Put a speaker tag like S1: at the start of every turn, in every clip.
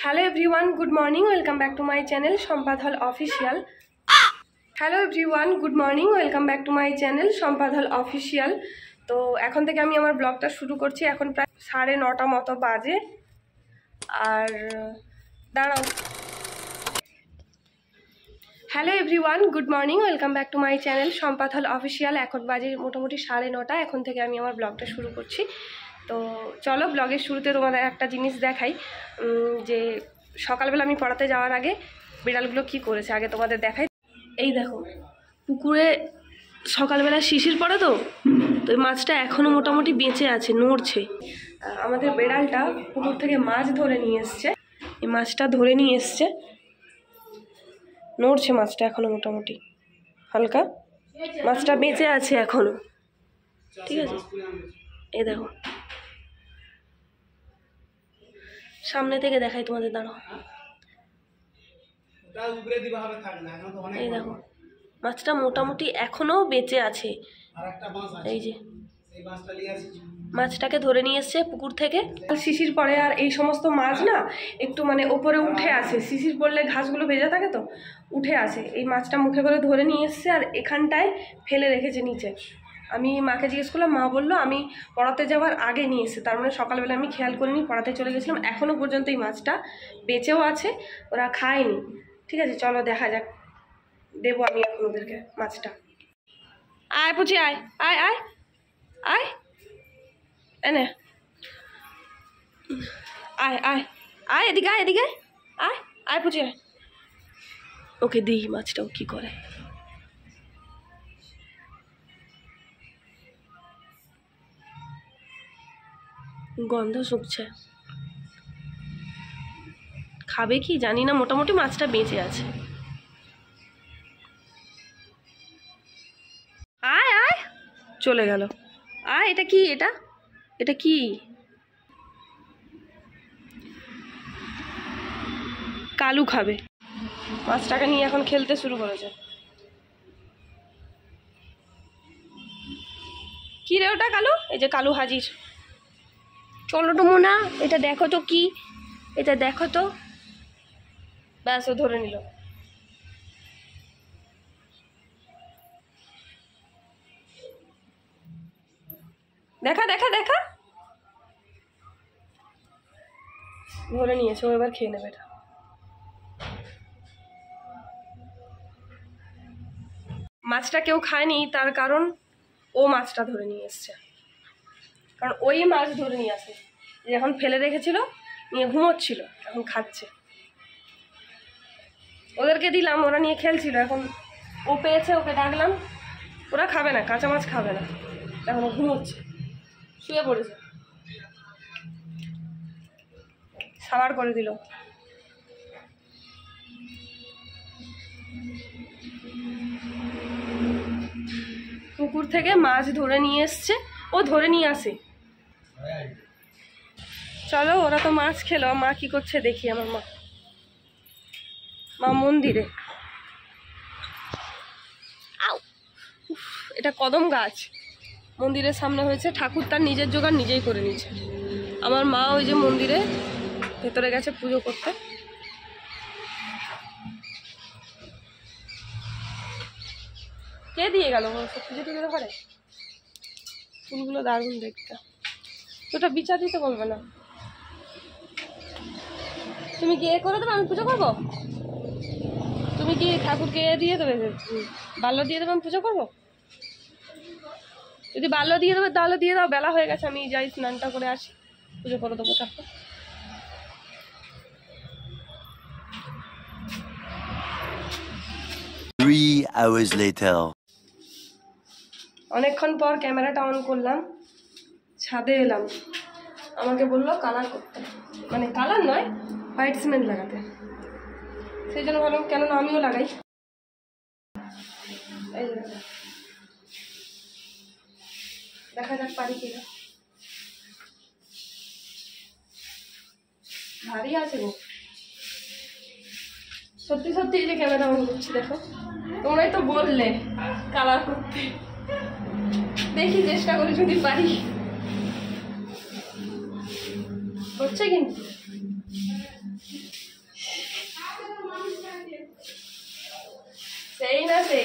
S1: Hello everyone, good morning, welcome back to my channel Sampadhal official. Hello everyone, good morning, welcome back to my channel Sampadhal official. তো এখন থেকে আমি আমার ব্লগটা শুরু করছি। এখন প্রায় 9:30 মতো বাজে। আর দাঁড়াও। Hello everyone, good morning, welcome back to my channel Sampadhal official. এখন বাজে মোটামুটি 9:30। এখন থেকে আমি আমার ব্লগটা শুরু করছি। তো চলো, ব্লগের শুরুতে তোমাদের একটা জিনিস দেখাই, যে সকালবেলা আমি পড়াতে যাওয়ার আগে বিড়ালগুলো কি করেছে আগে তোমাদের দেখাই। এই দেখো, পুকুরে সকালবেলা শিশির পড়ে, তো ওই মাছটা এখনও মোটামুটি বেঁচে আছে, নড়ছে। আমাদের বিড়ালটা পুকুর থেকে মাছ ধরে নিয়ে এসছে। এই মাছটা ধরে নিয়ে এসছে, নড়ছে মাছটা এখনও মোটামুটি হালকা। মাছটা বেঁচে আছে এখনও, ঠিক আছে। এই দেখো, সামনে থেকে দেখাই তোমাদের, দাঁড়াও। এই দেখো, মাছটা মোটামুটি এখনো বেঁচে আছে। এই যে মাছটাকে ধরে নিয়ে এসছে পুকুর থেকে। শিশির পড়ে আর এই সমস্ত মাছ না একটু মানে ওপরে উঠে আসে। শিশির পড়লে ঘাসগুলো ভেজা থাকে, তো উঠে আসে। এই মাছটা মুখে করে ধরে নিয়ে এসছে আর এখানটায় ফেলে রেখেছে নিচে। আমি মাকে জিজ্ঞেস করলাম, মা বললো আমি পড়াতে যাওয়ার আগে নিয়ে এসে, তার মানে সকালবেলা আমি খেয়াল করিনি, পড়াতে চলে গেছিলাম। এখনও পর্যন্ত এই মাছটা বেঁচেও আছে, ওরা খায়নি। ঠিক আছে, চলো দেখা যাক, দেবো আমি এখন ওদেরকে মাছটা। আয় পুচি, আয় আয় আয় আয়, এনে আয় আয় আয়, এদিকে আয়, এদিকে আয় আয় পুচি, আয়। ওকে দিই মাছটাও কি করে। গন্ধ শুকছে, খাবে কি জানি না। মোটামুটি মাছটা বেঁচে আছে। আয় আয়, চলে গেল। আয়, এটা কি? এটা এটা কি? কালু খাবে। মাছটাকে নিয়ে এখন খেলতে শুরু করেছে। কি রে ওটা? কালু? এই যে কালু হাজির। চলো টুমুনা, এটা দেখো তো কি, এটা দেখো তো। ব্যাস, ও ধরে নিল। দেখা দেখা দেখা, ধরে নিয়েছে। ও এবার খেয়ে নেবে এটা। মাছটা কেউ খায়নি, তার কারণ ও মাছটা ধরে নিয়ে এসছে। কারণ ওই মাছ ধরে নিয়ে আসে, যখন ফেলে রেখেছিল নিয়ে ঘুমোচ্ছিল, এখন খাচ্ছে। ওদেরকে দিলাম, ওরা নিয়ে খেলছিল। এখন ও পেয়েছে, ওকে ডাকলাম। ওরা খাবে না, কাঁচা মাছ খাবে না, এখন ও ঘুমোচ্ছে, শুয়ে পড়েছে। সাবার করে দিল। পুকুর থেকে মাছ ধরে নিয়ে এসছে, ও ধরে নিয়ে আসে। চলো, ওরা তো মাছ খেলো, মা কি করছে দেখি। আমার মা মন্দিরে। এটা কদম গাছ মন্দিরের সামনে হয়েছে। ঠাকুর তার নিজের জোগাড় নিজেই করে নিয়েছে। আমার মা ওই যে মন্দিরে ভেতরে গেছে পুজো করতে। কে দিয়ে গেল? সব পুজো টুজো করে। ফুলগুলো দারুণ দেখতে। ওটা বিচার দিতে বলবে না। তুমি কি এ করে দেবে, আমি পুজো করবো? তুমি কি ঠাকুরকে দিয়ে দেবে, বাল্য দিয়ে দেবে, আমি পুজো করবো? যদি বাল্য দিয়ে দেবে তাহলে দিয়ে দাও, বেলা হয়ে গেছে, আমি যাই স্নানটা করে আসি, পুজো করে দেবো ঠাকুর। অনেকক্ষণ পর ক্যামেরাটা অন করলাম, ছাদে এলাম। আমাকে বললো কালার করতে, মানে কালার নয়, হোয়াইট সিমেন্ট লাগাতে। সেই জন্য ভাবলাম কেননা আমিও লাগাই। এই দেখা যাক পারি কিনা। ভারী আছে গো, সত্যি সত্যি। যে ক্যামেরা অন করছি, দেখো, তোমরাই তো বললে কালার করতে। দেখি, চেষ্টা করি যদি পারি। হচ্ছে কিন্তু আছে,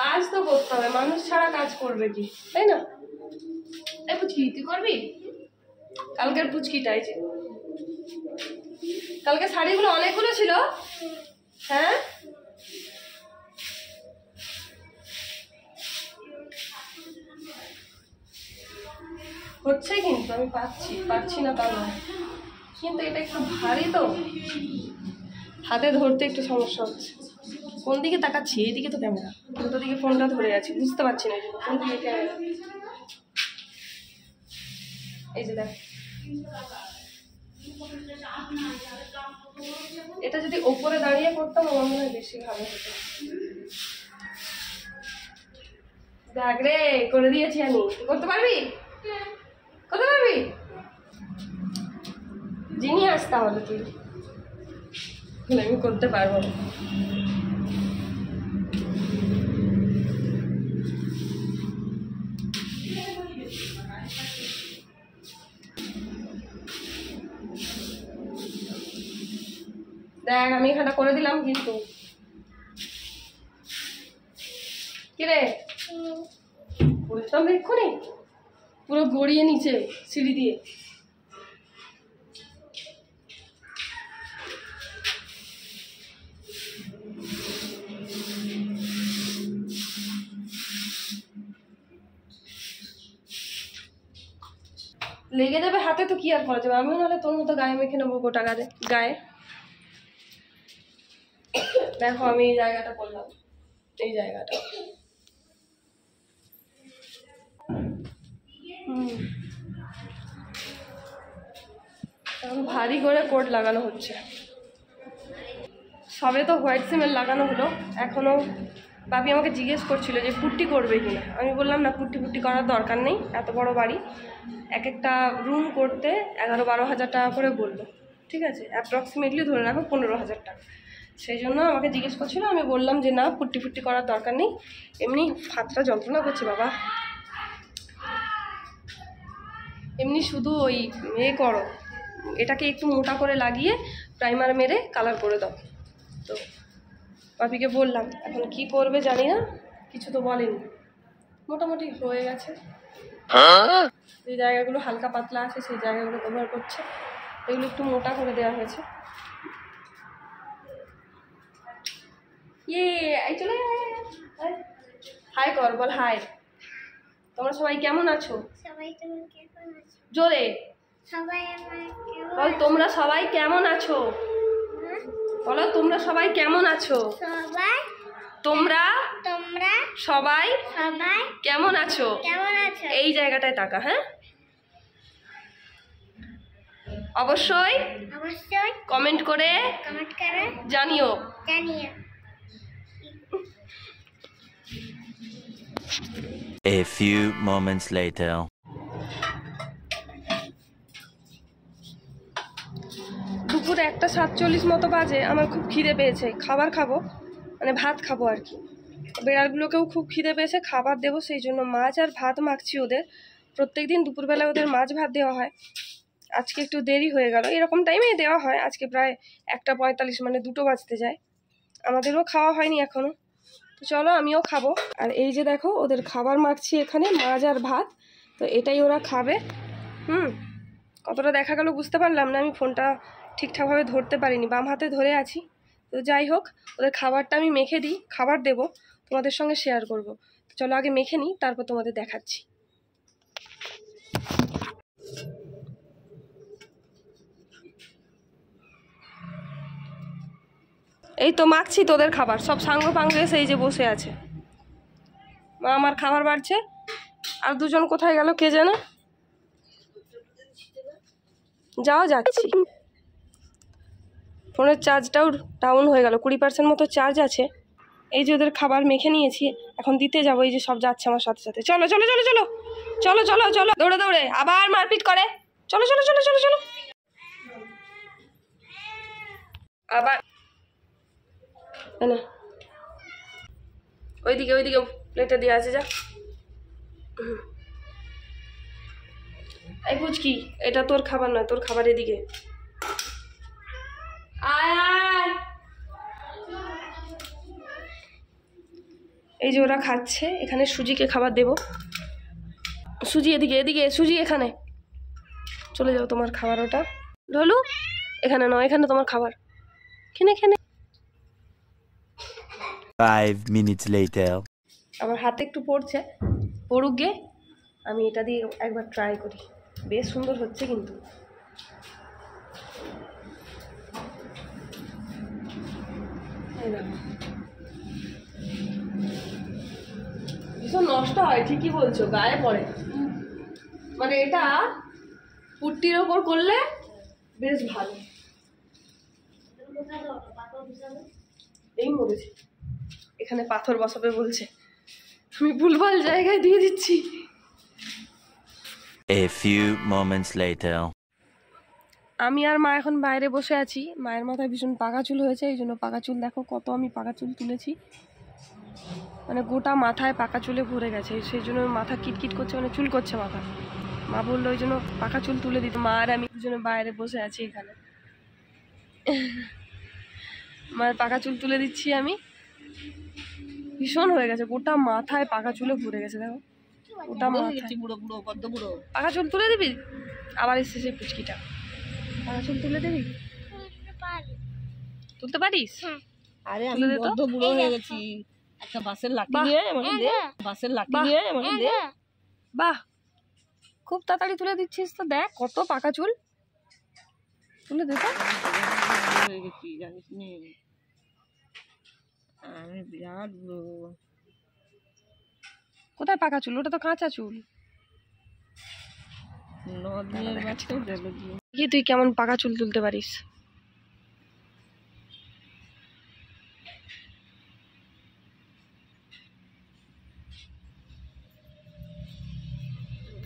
S1: কাজ তো করতে হবে, মানুষ ছাড়া কাজ করবে কি, তাই না? এই পুচকি তুই করবি? কালকের পুচকিটা এই যে, কালকে শাড়িগুলো অনেকগুলো ছিল। হ্যাঁ হচ্ছে, কিন্তু আমি পাচ্ছি না তা নয়, কিন্তু এটা একটু ভারী তো, হাতে ধরতে একটু সমস্যা হচ্ছে। কোন দিকে তাকাচ্ছি? এইদিকে তো ক্যামেরা, কিন্তু দিকে ফোনটা ধরে আছি, বুঝতে পারছি না কোন দিকে ক্যামেরা। এই যে দেখ, এটা যদি ওপরে দাঁড়িয়ে করতাম আমার মনে হয় বেশি ভালো হতো। দেখ রে, করে দিয়েছি আমি। করতে পারবি? করতে পারবি? জিনিয়াস তাহলে তুই। আমি করতে পারবো না। দেখ আমি এখানটা করে দিলাম, কিন্তু কিরে বলতাম এক্ষুনি পুরো গড়িয়ে নিচে সিঁড়ি দিয়ে। লেগে যাবে হাতে, তো কি আর করা যাবে, আমিও নাহলে তোর মতো গায়ে মেখে নেবো গোটা গায়ে। দেখো আমি এই জায়গাটা করলাম, এই জায়গাটা ভারী করে কোট লাগানো হচ্ছে। সবে তো হোয়াইট সিমেন্ট লাগানো হলো, এখনো বাপি আমাকে জিজ্ঞেস করছিল যে পুট্টি করবে কিনা। আমি বললাম না, পুট্টি করার দরকার নেই, এত বড় বাড়ি, এক একটা রুম করতে 11-12 হাজার টাকা করে বললো, ঠিক আছে, অ্যাপ্রক্সিমেটলি ধরে রাখো 15,000 টাকা। সেই জন্য আমাকে জিজ্ঞেস করছিল, আমি বললাম যে না, পুট্টি করার দরকার নেই, এমনি হাতটা যন্ত্রণা করছে বাবা, এমনি শুধু ওই করো, এটাকে একটু মোটা করে লাগিয়ে প্রাইমার মেরে কালার করে দাও। তো বাপিকে বললাম, এখন কি করবে জানি না, কিছু তো বলেনি, মোটামুটি হয়ে গেছে। যে জায়গাগুলো হালকা পাতলা আছে সেই জায়গাগুলো কভার করছে, এগুলো একটু মোটা করে দেওয়া হয়েছে। এই চলে হাই কর, বল হাই। তোমরা সবাই কেমন আছো? জোরে বল, তোমরা সবাই কেমন আছো? বলো, তোমরা সবাই কেমন আছো? তোমরা সবাই কেমন আছো? এই জায়গাটায় তাকা, হ্যাঁ, অবশ্যই কমেন্ট করে জানিও।
S2: A few moments later.
S1: দুপুর 1:47 মতো বাজে, আমার খুব খিদে পেয়েছে, খাবার খাবো, মানে ভাত খাবো আর কি। বেড়ালগুলোকেও খুব খিদে পেয়েছে, খাবার দেবো, সেই জন্য মাছ আর ভাত মাখছি ওদের। প্রত্যেকদিন দুপুরবেলা ওদের মাছ ভাত দেওয়া হয়, আজকে একটু দেরি হয়ে গেল, এরকম টাইমেই দেওয়া হয়, আজকে প্রায় 1:45 মানে 2টো বাজতে যায়। আমাদেরও খাওয়া হয়নি এখনো, তো চলো আমিও খাবো। আর এই যে দেখো ওদের খাবার মাখছি এখানে, মাছ আর ভাত, তো এটাই ওরা খাবে। কতটা দেখা গেল বুঝতে পারলাম না, আমি ফোনটা ঠিকঠাকভাবে ধরতে পারিনি, বাম হাতে ধরে আছি। তো যাই হোক, ওদের খাবারটা আমি মেখে দিই, খাবার দেব, তোমাদের সঙ্গে শেয়ার করব। চলো আগে মেখে নিই, তারপর তোমাদের দেখাচ্ছি। এই তো মাখছি তোদের খাবার, সব সাঙ্গ পাঙ্গ এসে এই যে বসে আছে, মা আমার খাবার বাড়ছে। আর দুজন কোথায় গেল কে জানে, যাচ্ছি। ফোনের চার্জটাও ডাউন হয়ে গেল, 20% মতো চার্জ আছে। এই যে ওদের খাবার মেখে নিয়েছি, এখন দিতে যাবো, এই যে সব যাচ্ছে আমার সাথে সাথে। চলো চলো চলো চলো চলো চলো চলো, দৌড়ে দৌড়ে আবার মারপিট করে, চলো চলো চলো চলো চলো, আবার না ওইদিকে প্লেটে দিয়ে আছে, যা। এই পুচকি, এটা তোর খাবার নয়, তোর খাবার এদিকে আয় আয়। এই যে ওরা খাচ্ছে, এখানে সুজিকে খাবার দেব। সুজি এদিকে, এদিকে সুজি, এখানে চলে যাও, তোমার খাবার ওটা। ঢোলু এখানে নয়, এখানে তোমার খাবার, খেনে খেনে।
S2: 5 minutes later.
S1: আমার হাতে একটু পড়ছে, পড়ুক গে, আমি এটা দিয়ে একবার ট্রাই করি। বেশ সুন্দর হচ্ছে কিন্তু। ভীষণ নষ্ট হয়, ঠিকই বলছো, গায়ে পড়ে। মানে এটা পুট্টির ওপর করলে বেশ ভালো। এই মরেছে, এখানে পাথর বসাবে বলছে, আমি ভুলভাল জায়গায় দিয়ে দিচ্ছি।
S2: A few moments later.
S1: আমি আর মা এখন বাইরে বসে আছি। মায়ের মাথায় ভীষণ পাকা চুল হয়েছে, এই জন্য পাকা চুল দেখো কত আমি পাকা চুল তুলেছি, মানে গোটা মাথায় পাকা চুলে ভরে গেছে, সেই জন্য মাথা কিটকিট করছে, মানে চুল করছে মাথা। মা বললো ওই জন্য পাকা চুল তুলে দিত। মা আর আমি দুজনে বাইরে বসে আছি এখানে। মায়ের পাকা চুল তুলে দিচ্ছি আমি। ভীষণ হয়ে গেছে, গোটা মাথায় পাকা চুলে ভরে গেছে, দেখো গোটা মাথায় পাকা চুল তুলে দিবি। আবার এসছে সেই পুচকিটা, পাকা চুল তুলে দিবি, তুলতে পারিস?
S3: আরে আমি বড্ড বুড়ো হয়ে গেছি, একটা বাসের লাঠি নিয়ে আমাকে দে, বাসের লাঠি নিয়ে আমাকে দে।
S1: বাহ, খুব তাড়াতাড়ি তুলে দিচ্ছিস তো, দেখ কত পাকা চুল, তুলে দে তো।
S3: হয়ে গেছি জানিস নি, আমি বিরাট বুড়ো।
S1: কোথায় পাকা চুল? ওটা তো কাঁচা চুল।
S3: নদীর কাছে জলে দিয়ে
S1: কি তুই কেমন পাকা চুল তুলতে পারিস?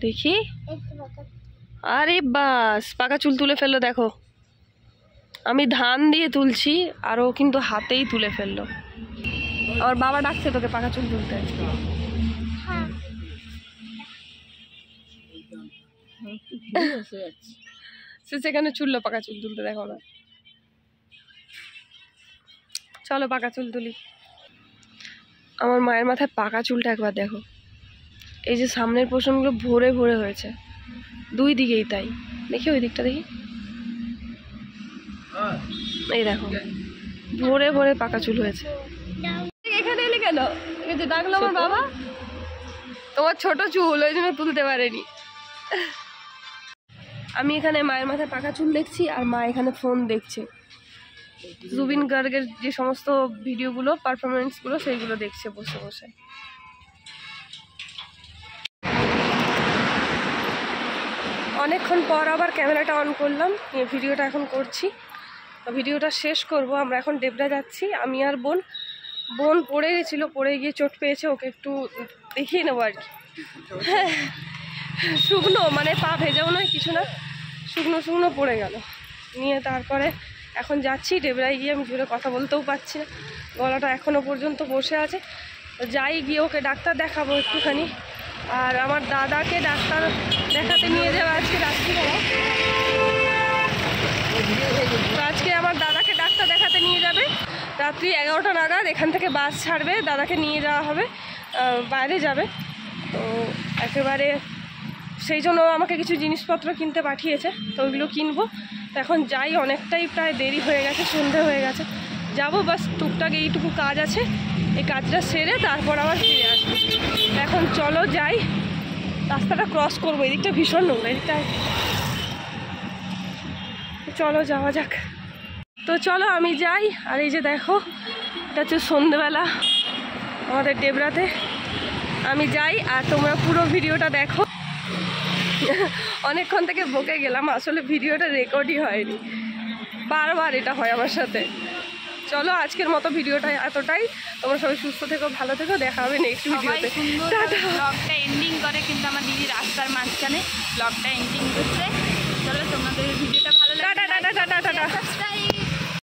S1: দেখি, আরে বাস পাকা চুল তুলে ফেললো, দেখো আমি ধান দিয়ে তুলছি আর ও কিন্তু হাতেই তুলে ফেললো। আমার বাবা ডাকছে তোকে পাকা চুল তুলতে। সে সেখানে চুললো পাকা চুল তুলতে, দেখো না। চলো পাকা চুল তুলি। আমার মায়ের মাথায় পাকা চুলটা একবার দেখো, এই যে সামনের পোর্শনগুলো ভরে ভরে হয়েছে, দুই দিকেই তাই। দেখি ওই দিকটা দেখি, এই দেখো ভরে ভরে পাকা চুল হয়েছে। এখানে এলি কেন? এই যে ডাকলো আমার বাবা, তোমার ছোট চুল ওই জন্য তুলতে পারেনি। আমি এখানে মায়ের মাথায় পাকা চুল দেখছি আর মা এখানে ফোন দেখছে, জুবিন গার্গের যে সমস্ত ভিডিওগুলো, পারফরমেন্সগুলো, সেইগুলো দেখছে বসে বসে। অনেকক্ষণ পর আবার ক্যামেরাটা অন করলাম, ভিডিওটা এখন করছি। ভিডিওটা শেষ করব। আমরা এখন ডেবরা যাচ্ছি, আমি আর বোন। বোন পড়ে গেছিলো, পড়ে গিয়ে চোট পেয়েছে, ওকে একটু দেখিয়ে নেবো আর কি। হ্যাঁ, শুকনো, মানে পা ভেজাও নয় কিছু না, শুকনো শুকনো পড়ে গেল। নিয়ে তারপরে এখন যাচ্ছি ডেবরায় গিয়ে। আমি জোরে কথা বলতেও পারছি না, গলাটা এখনও পর্যন্ত বসে আছে। যাই গিয়ে ওকে ডাক্তার দেখাবো একটুখানি। আর আমার দাদাকে ডাক্তার দেখাতে নিয়ে যাবো আজকে রাত্রিবেলা। তো আজকে আমার দাদাকে ডাক্তার দেখাতে নিয়ে যাবে রাত্রি 11টা নাগাদ। এখান থেকে বাস ছাড়বে, দাদাকে নিয়ে যাওয়া হবে, বাইরে যাবে। তো একেবারে সেই জন্য আমাকে কিছু জিনিসপত্র কিনতে পাঠিয়েছে, তো ওইগুলো কিনবো। তো এখন যাই, অনেকটাই প্রায় দেরি হয়ে গেছে, সন্ধে হয়ে গেছে। যাবো, বাস টুকটাক এইটুকু কাজ আছে, এই কাজটা সেরে তারপর আবার ফিরে আসবো। এখন চলো যাই, রাস্তাটা ক্রস করবো, এদিকটা ভীষণ নোংরা, এদিকটা। চলো যাওয়া যাক। তো চলো আমি যাই। আর এই যে দেখো, এটা হচ্ছে সন্ধেবেলা আমাদের ডেবরাতে। আমি যাই আর তোমরা পুরো ভিডিওটা দেখো। অনেকক্ষণ থেকে বকে গেলাম, আসলে ভিডিওটা রেকর্ডই হয়নি, বারবার এটা হয় আমার সাথে। চলো আজকের মতো ভিডিওটা এতটাই। তোমরা সবাই সুস্থ থেকো, ভালো থেকো, দেখা হবে নেক্সট ভিডিওতে।
S4: ব্লগটা এন্ডিং করে কিন্তু আমার দিদি রাস্তার মাঝখানে ব্লগটা এন্ডিং করছে। চলো তোমাদের ভিডিওটা ভালো লাগে,
S1: tata tata tata tata.
S4: Subscribe